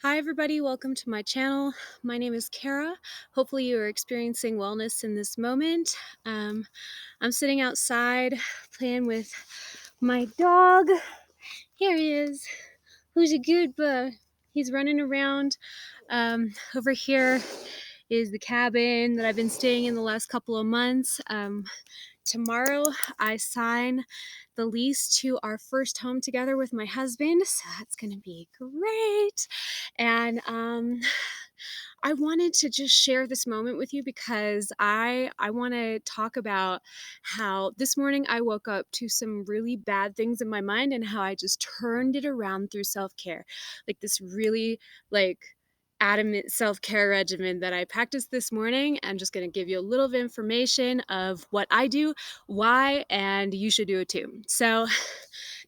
Hi, everybody. Welcome to my channel. My name is Kara. Hopefully, you are experiencing wellness in this moment. I'm sitting outside playing with my dog. Here he is. Who's a good boy? He's running around. Over here is the cabin that I've been staying in the last couple of months. Tomorrow, I sign the lease to our first home together with my husband, so that's going to be great. And I wanted to just share this moment with you because I want to talk about how this morning I woke up to some really bad things in my mind and how I just turned it around through self-care. Like this really adamant self-care regimen that I practiced this morning. I'm just going to give you a little bit of information of what I do, why, and you should do it too. So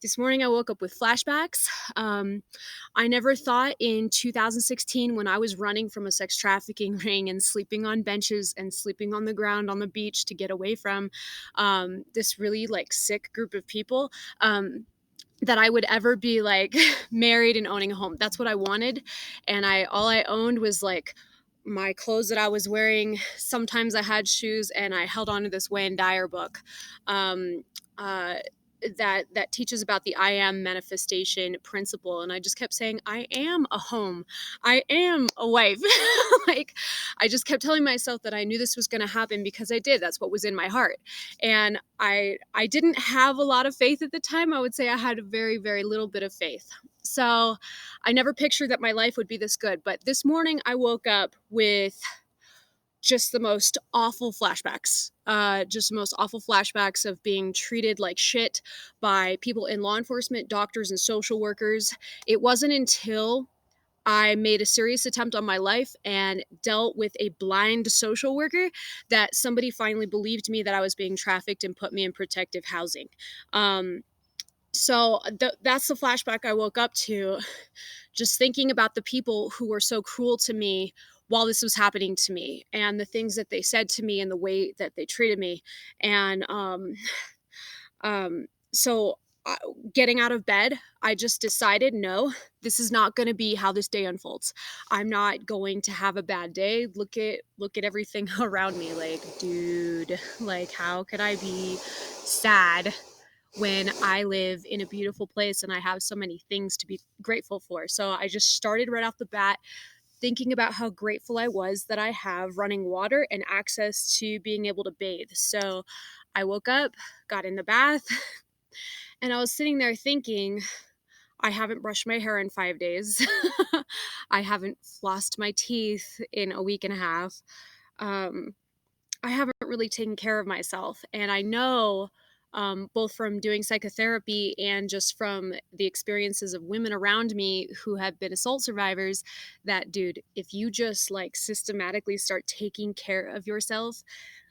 this morning I woke up with flashbacks. I never thought in 2016, when I was running from a sex trafficking ring and sleeping on benches and sleeping on the ground on the beach to get away from this really sick group of people, that I would ever be married and owning a home. That's what I wanted. And all I owned was my clothes that I was wearing. Sometimes I had shoes, and I held on to this Wayne Dyer book. Um, uh, that teaches about the I am manifestation principle, and I just kept saying I am a home, I am a wife. I just kept telling myself that I knew this was going to happen because I did. That's what was in my heart. And I didn't have a lot of faith at the time. I would say I had a very, very little bit of faith. So I never pictured that my life would be this good. But this morning I woke up with just the most awful flashbacks. Just the most awful flashbacks of being treated like shit by people in law enforcement, doctors, and social workers. It wasn't until I made a serious attempt on my life and dealt with a blind social worker that somebody finally believed me that I was being trafficked and put me in protective housing. That's the flashback I woke up to, just thinking about the people who were so cruel to me while this was happening to me, and the things that they said to me and the way that they treated me. And um, so uh, Getting out of bed, I just decided, no, this is not going to be how this day unfolds. I'm not going to have a bad day. Look at everything around me. Like, dude, how could I be sad when I live in a beautiful place and I have so many things to be grateful for? So I just started right off the bat thinking about how grateful I was that I have running water and access to being able to bathe. So I woke up, got in the bath, and I was sitting there thinking, I haven't brushed my hair in 5 days. I haven't flossed my teeth in a week and a half. Um, I haven't really taken care of myself. And I know, both from doing psychotherapy and just from the experiences of women around me who have been assault survivors, that, dude, if you just systematically start taking care of yourself,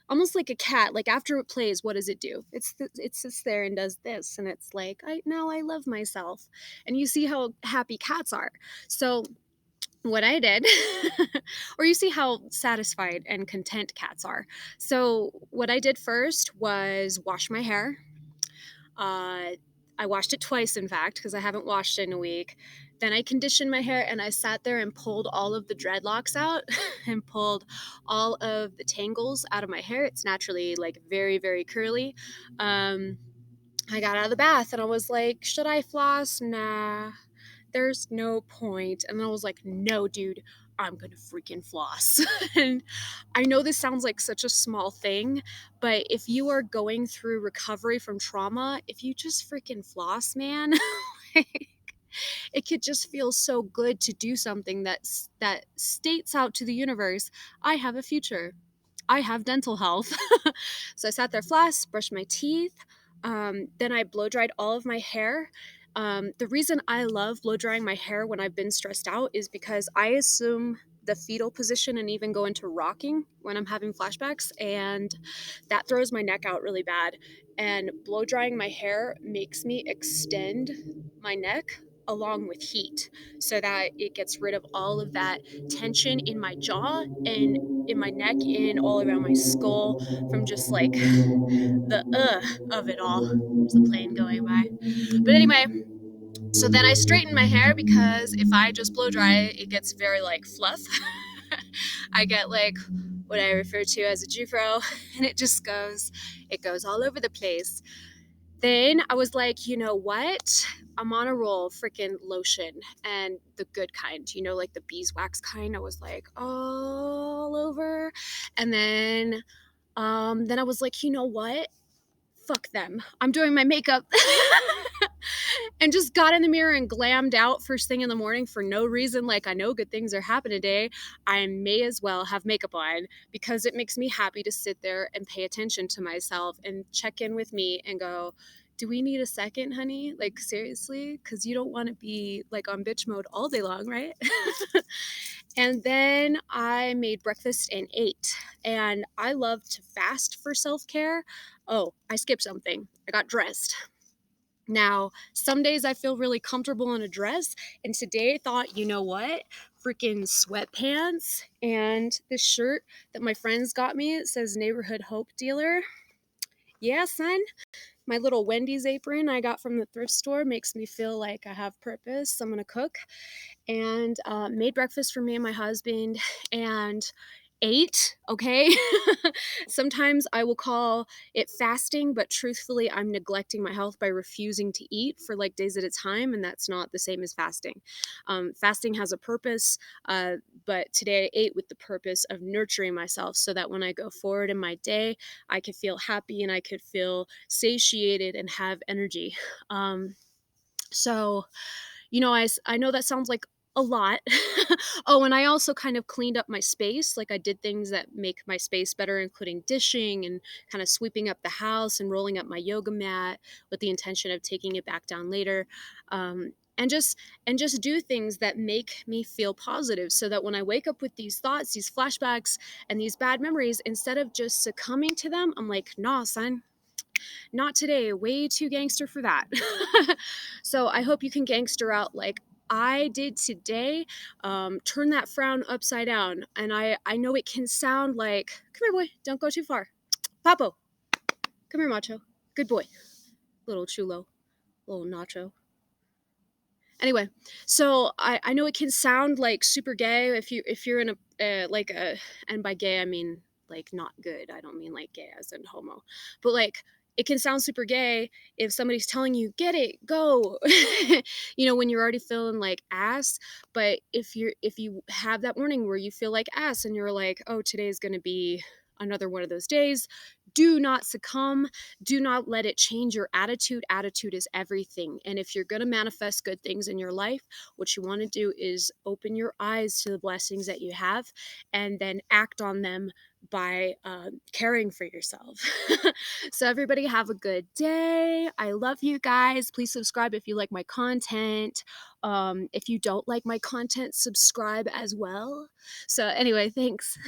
almost like a cat, like after it plays, what does it do? It sits there and does this, and it's like, I love myself. And you see how happy cats are. So what I did, or you see how satisfied and content cats are. So what I did first was wash my hair. Uh, I washed it twice, in fact, because I haven't washed it in a week. Then I conditioned my hair, and I sat there and pulled all of the dreadlocks out and pulled all of the tangles out of my hair. It's naturally very, very curly. Um, I got out of the bath and I was like, should I floss? Nah, there's no point. And then I was like, no, dude, I'm gonna freaking floss. And I know this sounds like such a small thing, but if you are going through recovery from trauma, if you just freaking floss, man, like, it could just feel so good to do something that states out to the universe, I have a future. I have dental health. So I sat there, floss, brushed my teeth. Then I blow dried all of my hair. The reason I love blow drying my hair when I've been stressed out is because I assume the fetal position and even go into rocking when I'm having flashbacks, and that throws my neck out really bad. And blow drying my hair makes me extend my neck along with heat so that it gets rid of all of that tension in my jaw and in my neck and all around my skull from just the of it all. There's a plane going by. But anyway, So then I straighten my hair because if I just blow dry it, it gets very like fluff. I get like what I refer to as a jufro, and it goes all over the place. Then I was like, you know what? I'm on a roll, freaking lotion and the good kind, like the beeswax kind. I was like all over. And then I was like, you know what? Fuck them. I'm doing my makeup. And just got in the mirror and glammed out first thing in the morning for no reason. Like, I know good things are happening today. I may as well have makeup on because it makes me happy to sit there and pay attention to myself and check in with me and go, do we need a second, honey? Like, seriously? Because you don't want to be like on bitch mode all day long, right? And then I made breakfast and ate. And I love to fast for self care. Oh, I skipped something. I got dressed. Now, some days I feel really comfortable in a dress, and today I thought, you know what? Freaking sweatpants and this shirt that my friends got me. It says Neighborhood Hope Dealer. Yeah, son. My little Wendy's apron I got from the thrift store makes me feel like I have purpose. I'm gonna cook and made breakfast for me and my husband and ate. Okay. Sometimes I will call it fasting, but truthfully, I'm neglecting my health by refusing to eat for like days at a time, and that's not the same as fasting. Fasting has a purpose, but today I ate with the purpose of nurturing myself so that when I go forward in my day, I could feel happy and I could feel satiated and have energy. So I know that sounds like a lot. Oh, and I also kind of cleaned up my space. Like I did things that make my space better, including dishing and kind of sweeping up the house and rolling up my yoga mat with the intention of taking it back down later. And just do things that make me feel positive so that when I wake up with these thoughts, these flashbacks, and these bad memories, instead of just succumbing to them, I'm like, nah, son, not today. Way too gangster for that. So I hope you can gangster out like I did today. Turn that frown upside down. And I know it can sound like, come here, boy, don't go too far. Papo, come here, macho. Good boy. Little chulo, little nacho. Anyway, so I know it can sound like super gay if you're in a like a, and by gay I mean like not good. I don't mean like gay as in homo, but like it can sound super gay if somebody's telling you get it go, when you're already feeling like ass. But if you have that morning where you feel like ass and you're like, oh, today's gonna be another one of those days, do not succumb. Do not let it change your attitude. Attitude is everything. And if you're going to manifest good things in your life, what you want to do is open your eyes to the blessings that you have and then act on them by caring for yourself. So, everybody, have a good day. I love you guys. Please subscribe if you like my content. If you don't like my content, subscribe as well. So, anyway, thanks.